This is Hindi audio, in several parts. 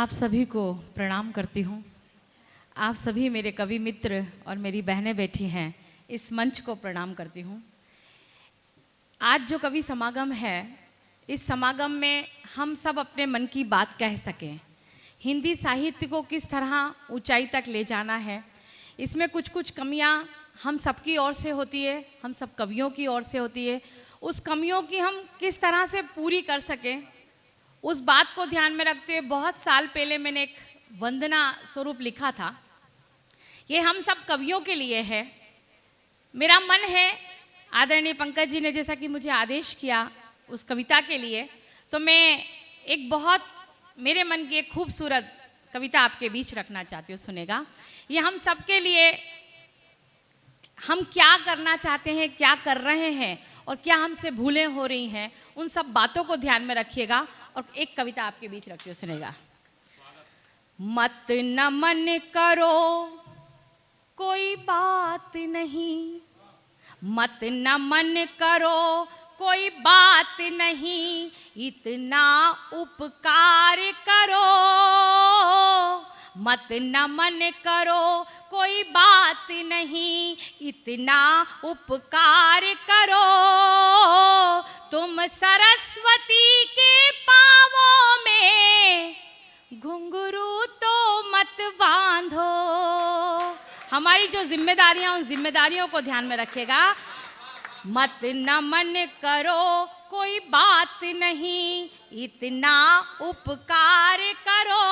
आप सभी को प्रणाम करती हूँ। आप सभी मेरे कवि मित्र और मेरी बहनें बैठी हैं, इस मंच को प्रणाम करती हूँ। आज जो कवि समागम है, इस समागम में हम सब अपने मन की बात कह सकें। हिंदी साहित्य को किस तरह ऊंचाई तक ले जाना है, इसमें कुछ कुछ कमियां हम सबकी ओर से होती है, हम सब कवियों की ओर से होती है। उस कमियों की हम किस तरह से पूरी कर सकें, उस बात को ध्यान में रखते हुए बहुत साल पहले मैंने एक वंदना स्वरूप लिखा था। ये हम सब कवियों के लिए है। मेरा मन है, आदरणीय पंकज जी ने जैसा कि मुझे आदेश किया उस कविता के लिए, तो मैं एक बहुत मेरे मन की एक खूबसूरत कविता आपके बीच रखना चाहती हूँ। सुनेगा। ये हम सब के लिए, हम क्या करना चाहते हैं, क्या कर रहे हैं और क्या हमसे भूलें हो रही हैं, उन सब बातों को ध्यान में रखिएगा और एक कविता आपके बीच रखती हूँ। सुनेगा। मत न मन करो कोई बात नहीं, मत न मन करो कोई बात नहीं, इतना उपकार करो। मत न मन करो कोई बात नहीं, इतना उपकार करो। तुम सरस्वती के पांवों में घुंघरू तो मत बांधो। हमारी जो जिम्मेदारियां, उन जिम्मेदारियों को ध्यान में रखिएगा। मत न मन करो कोई बात नहीं, इतना उपकार करो।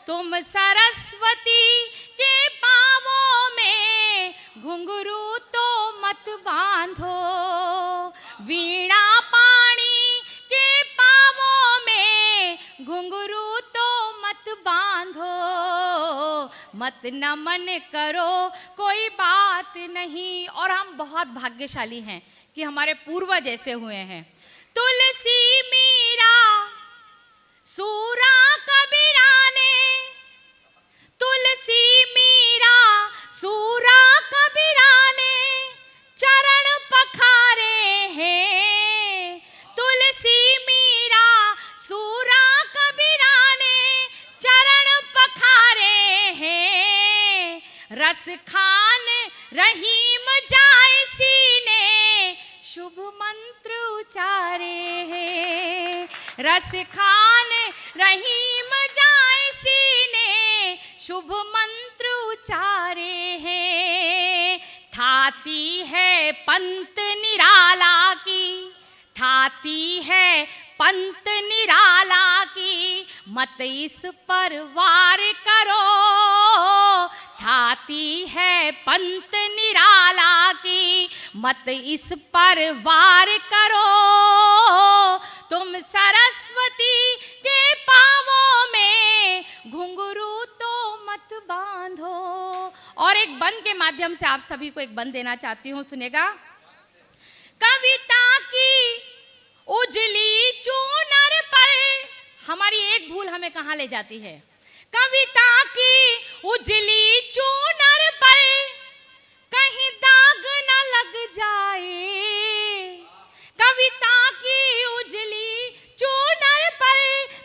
तुम सरस्वती के पांवों में घुंघरू तो मत बांधो। वीणा पाणी के पांवों में घुंघरू तो मत बांधो। मत न मन करो कोई बात नहीं। और हम बहुत भाग्यशाली हैं कि हमारे पूर्वज ऐसे हुए हैं। तुलसी मीरा सूरा कबीरा ने, तुलसी मीरा सूरा कबीरा ने चरण पखारे हैं। तुलसी मीरा सूरा कबीरा ने चरण पखारे हैं। रस खान रहीम जायसी ने शुभ मंत्र उचारे हैं। रस खान रहीम जायसी ने शुभ मंत्र उचारे हैं। थाती है पंत निराला की, थाती है पंत निराला की, मत इस पर वार करो। थाती है पंत निराला की, मत इस पर वार करो। तुम सरस्वती के पांवों में घुंघरू तो मत बांधो। और एक बंद के माध्यम से आप सभी को एक बंद देना चाहती हूँ। सुनेगा। कविता की उजली चूनर पर, हमारी एक भूल हमें कहाँ ले जाती है। कविता की उजली चूनर पर कहीं दाग न लग जाए। कविता की उजली चूनर पर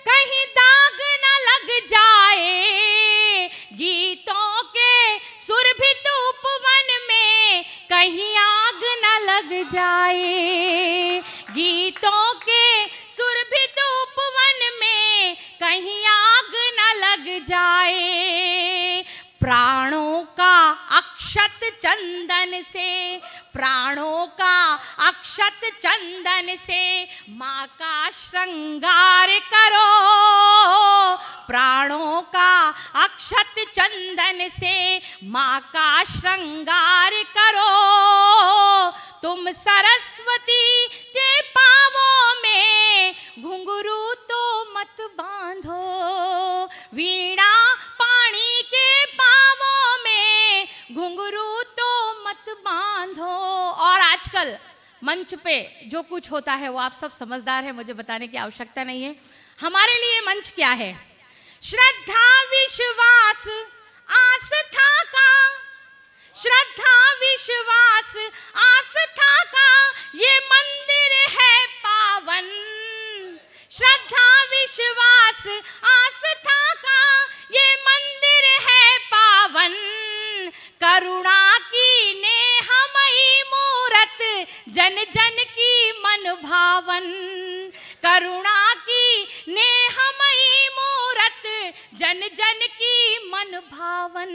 कहीं दाग न लग जाए। गीतों के सुरभित उपवन में कहीं आग न लग जाए। गीतों के सुरभित उपवन में कहीं आग न लग जाए। प्राणों का अक्षत चंदन से, प्राणों का अक्षत चंदन से माँ का श्रृंगार करो। प्राणों का अक्षत चंदन से माँ का श्रृंगार करो। तुम सरस्वती के पांवों में घुंघरू तो मत बांधो। वीणा पाणी के पांवों में घुंघरू तो मत बांधो। और आजकल मंच पे जो कुछ होता है वो आप सब समझदार हैं, मुझे बताने की आवश्यकता नहीं है। हमारे लिए मंच क्या है? श्रद्धा विश्वास आस्था का, श्रद्धा विश्वास आस्था का ये मंदिर है पावन। श्रद्धा विश्वास भावन, करुणा की नेहमयी मूरत, जन जन की मन भावन।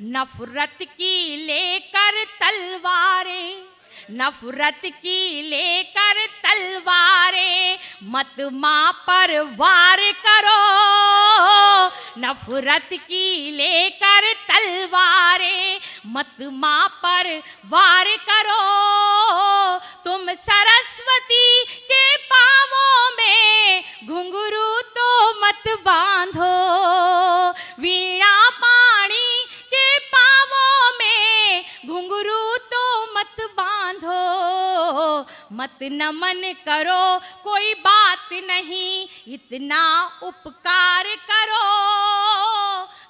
नफरत की लेकर तलवारें, नफरत की लेकर तलवारें, मत माँ पर वार करो। नफरत की लेकर तलवारें, मत माँ पर वार करो। तुम सरस्वती के पाँवों में घुंघरू तो मत बांधो। वीणा पाणी के पाँवों में घुंघरू तो मत बांधो। मत नमन करो कोई बात नहीं, इतना उपकार करो।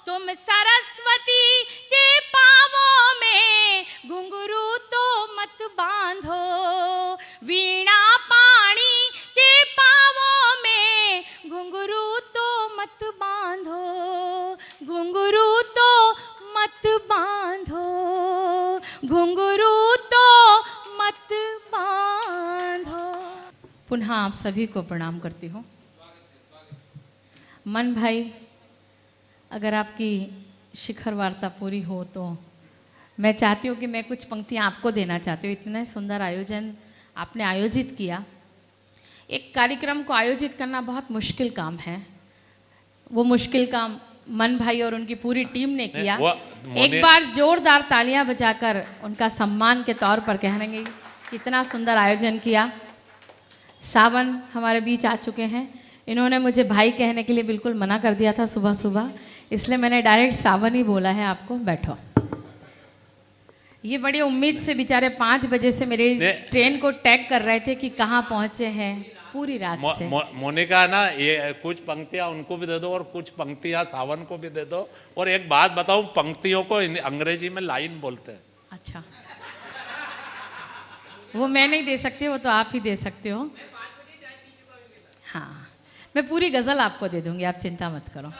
तुम सरस्वती के पाँवों में घुंघरू तो मत बांधो। वीणा पाणी के पाँवों में घुंघरू तो मत बांधो। घुंघरू तो मत बांधो, घुंघरू तो मत बांधो। पुनः आप सभी को प्रणाम करती हूँ। मन भाई, अगर आपकी शिखर वार्ता पूरी हो तो मैं चाहती हूँ कि मैं कुछ पंक्तियाँ आपको देना चाहती हूँ। इतना सुंदर आयोजन आपने आयोजित किया। एक कार्यक्रम को आयोजित करना बहुत मुश्किल काम है। वो मुश्किल काम मन भाई और उनकी पूरी टीम ने किया। एक बार जोरदार तालियां बजाकर उनका सम्मान के तौर पर कहेंगे कितना सुंदर आयोजन किया। सावन हमारे बीच आ चुके हैं। इन्होंने मुझे भाई कहने के लिए बिल्कुल मना कर दिया था सुबह सुबह, इसलिए मैंने डायरेक्ट सावन ही बोला है आपको। बैठो। ये बड़ी उम्मीद से बेचारे 5 बजे से मेरी ट्रेन को टैग कर रहे थे कि कहाँ पहुँचे हैं पूरी रात से। मोनिका ना, ये कुछ पंक्तियां उनको भी दे दो और कुछ पंक्तियां सावन को भी दे दो। और एक बात बताऊं, पंक्तियों को अंग्रेजी में लाइन बोलते हैं। अच्छा, वो मैं नहीं दे सकती, वो तो आप ही दे सकते हो। हाँ, मैं पूरी गजल आपको दे दूंगी, आप चिंता मत करो।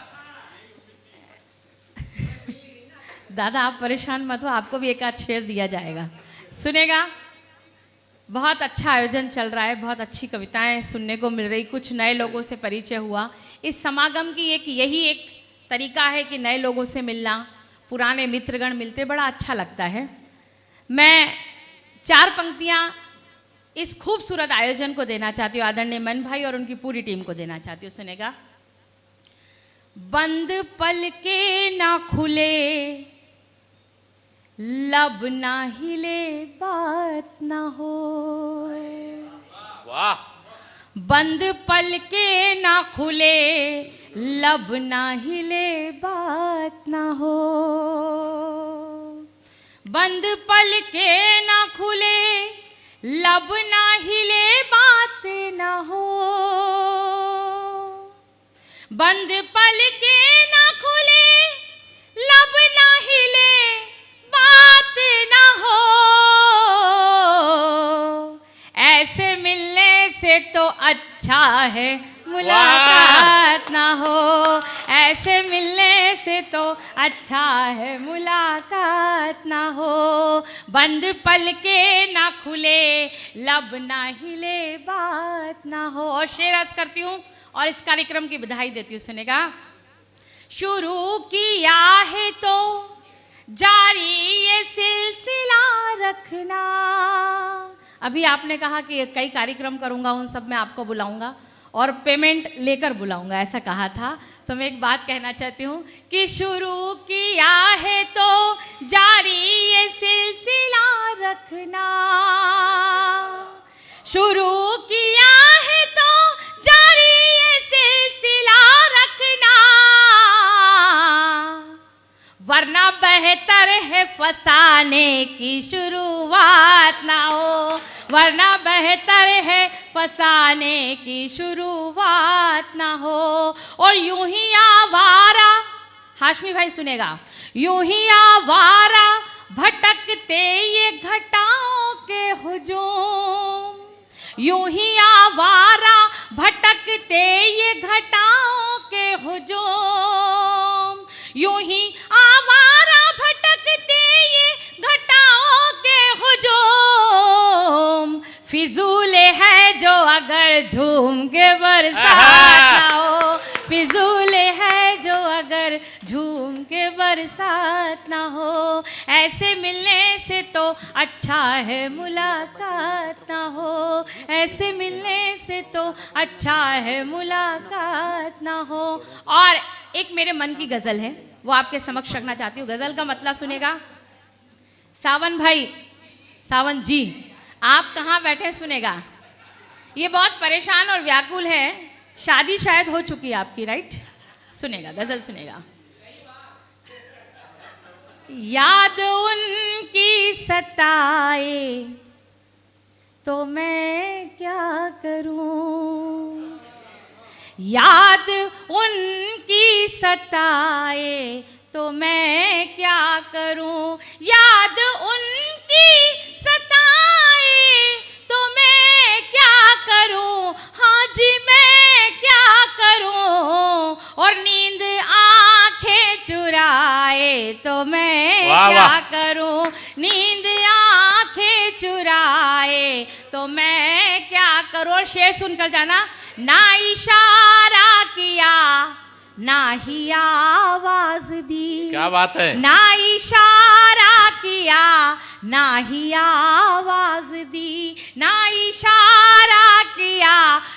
दादा आप परेशान मत हो, आपको भी एक आध शेर दिया जाएगा, सुनेगा। बहुत अच्छा आयोजन चल रहा है, बहुत अच्छी कविताएं सुनने को मिल रही, कुछ नए लोगों से परिचय हुआ। इस समागम की यही एक तरीका है कि नए लोगों से मिलना, पुराने मित्रगण मिलते बड़ा अच्छा लगता है। मैं 4 पंक्तियां इस खूबसूरत आयोजन को देना चाहती हूँ, आदरणीय मन भाई और उनकी पूरी टीम को देना चाहती हूँ, सुनेगा। बंद पलके ना खुले, लब ना हिले, बात ना हो। वाह। बंद पलके ना खुले, लब ना हिले, बात ना हो। बंद पलके ना खुले, लब ना हिले, बात ना हो। बंद पलके ना खुले, लब ना हिले, बात ना हो। ऐसे मिलने से तो अच्छा है मुलाकात ना हो। ऐसे मिलने से तो अच्छा है मुलाकात ना हो। बंद पलके ना खुले, लब ना हिले, बात ना हो। और शेर अर्ज करती हूँ और इस कार्यक्रम की बधाई देती हूँ, सुनेगा। शुरू किया है तो जारी ये सिलसिला रखना। अभी आपने कहा कि कई कार्यक्रम करूंगा, उन सब में आपको बुलाऊंगा और पेमेंट लेकर बुलाऊंगा, ऐसा कहा था। तो मैं एक बात कहना चाहती हूँ कि शुरू किया है तो जारी ये सिलसिला रखना। शुरू किया है तो जारी ये सिलसिला रखना, वरना बेहतर है फसाने की शुरुआत ना हो। वरना बेहतर है फसाने की शुरुआत ना हो। और यूं ही आवारा, हाशमी भाई सुनेगा, यूं ही आवारा भटकते ये घटाओं के हुजूम। यूं ही आवारा भटकते ये घटाओं के हुजूम। यूं ही आवारा भटकते ये घटाओं के हुजूम। फिजूल है जो अगर झूम के बरसात ना हो, फिजूल है जो अगर झूम के बरसात ना हो, ऐसे मिलने से तो अच्छा है मुलाकात ना हो, ऐसे मिलने से तो अच्छा है मुलाकात ना हो। और एक मेरे मन की गजल है, वो आपके समक्ष रखना चाहती हूँ। गजल का मतलब सुनेगा सावन भाई, सावन जी, आप कहाँ बैठे सुनेगा। ये बहुत परेशान और व्याकुल है, शादी शायद हो चुकी है आपकी, राइट। सुनेगा, गजल सुनेगा। याद उनकी सताए तो मैं क्या करूं, याद उनकी सताए तो मैं क्या करूं, याद उनकी सताए तो मैं क्या करूं, हाँ जी मैं क्या करूं, और नींद आंखें चुराए तो मैं क्या करूं, नींद आंखें चुराए तो मैं क्या करूं। और शेर सुनकर जाना, ना इशारा किया ना ही आवाज दी, क्या बात है, ना इशारा किया ना ही आवाज दी, ना इशारा किया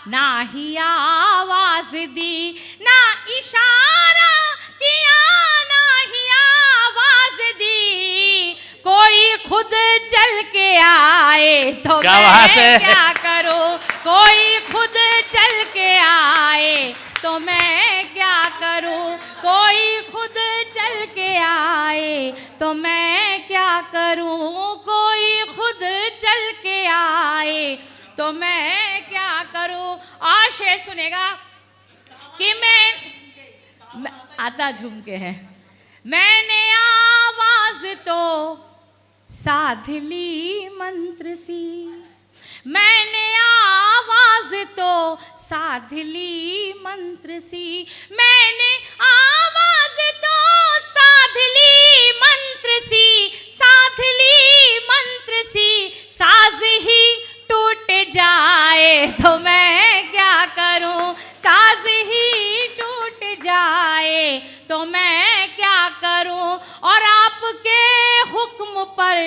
ना ही आवाज दी, ना इशारा किया ना ही आवाज दी, कोई खुद चल के आए तो क्या मैं बात है? क्या करूं, कोई खुद चल के आए तो मैं क्या करूं, कोई खुद चल के आए तो मैं क्या करूं, कोई खुद चल के आए तो मैं क्या करूं। और शेर सुनेगा कि मैं आता झूम के है, मैंने आवाज तो साध ली मंत्र सी, मैंने आवाज तो साध ली मंत्र सी, मैंने आवाज तो साध ली मंत्र सी, साध ली मंत्र सी, साज ही टूट जाए तो मैं क्या करूं, साज ही टूट जाए तो मैं क्या करूं। और आपके हुक्म पर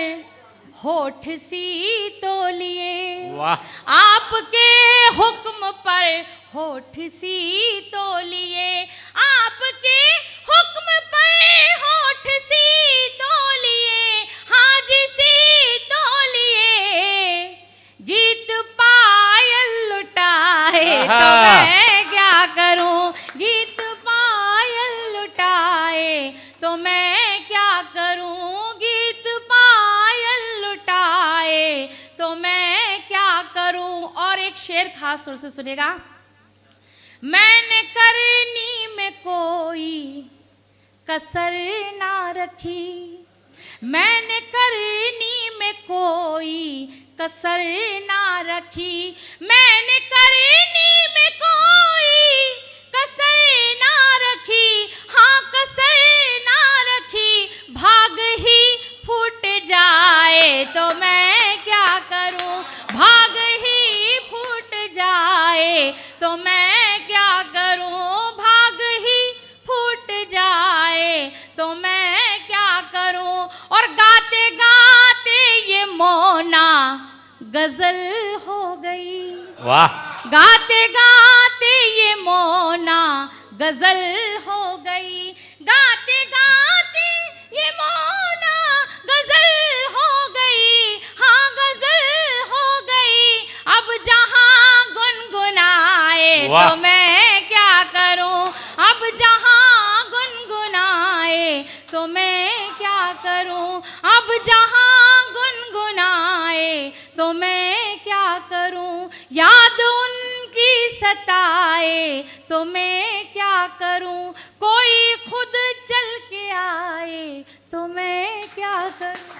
होठ सी तो लिए, वाह, आपके हुक्म पर होठ सी तो लिए, आपके हुक्म पर होठ सी तो लिए, हाँ जी सी तो लिए, गीत पायल लुटाए तो मैं क्या करूं, गीत पायल लुटाए तो मैं क्या करूं, गीत पायल लुटाए तो मैं क्या करूं। और एक शेर खास तौर से सुनेगा, मैंने करनी में कोई कसर ना रखी, मैंने करनी में कोई कसर ना रखी, मैंने करनी में कोई कसर ना रखी, हाँ कसर ना रखी, भाग ही फूट जाए तो मैं क्या करूं, भाग ही फूट जाए तो मैं क्या करूं, भाग ही फूट जाए तो मैं क्या करूं। और गाते गाते ये मोना गजल हो गई, वाह, गाते गाते ये मोना गजल हो गई, गाते गाते ये मोना गजल हो गई, हाँ गजल हो गई, अब जहां गुनगुनाए वाह। तो मैं क्या करूं, अब जहां गुनगुनाए तो मैं क्या करूं, अब जहां गुनगुनाए तो मैं क्या करूं, याद उनकी सताए तो मैं क्या करूं, कोई खुद चल के आए तो मैं क्या करूं।